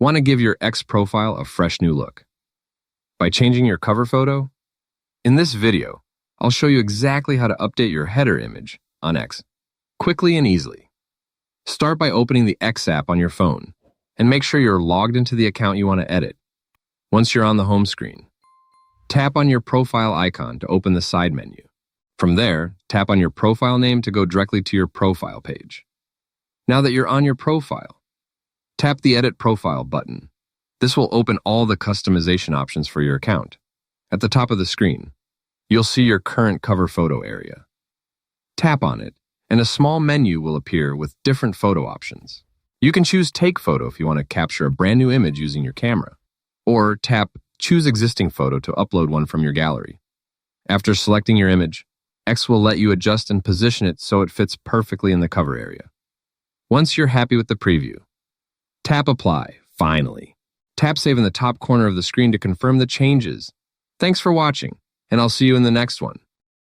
Want to give your X profile a fresh new look? By changing your cover photo? In this video, I'll show you exactly how to update your header image on X, quickly and easily. Start by opening the X app on your phone, and make sure you're logged into the account you want to edit. Once you're on the home screen, tap on your profile icon to open the side menu. From there, tap on your profile name to go directly to your profile page. Now that you're on your profile, tap the Edit Profile button. This will open all the customization options for your account. At the top of the screen, you'll see your current cover photo area. Tap on it, and a small menu will appear with different photo options. You can choose Take Photo if you want to capture a brand new image using your camera, or tap Choose Existing Photo to upload one from your gallery. After selecting your image, X will let you adjust and position it so it fits perfectly in the cover area. Once you're happy with the preview, tap Apply, finally. Tap Save in the top corner of the screen to confirm the changes. Thanks for watching, and I'll see you in the next one.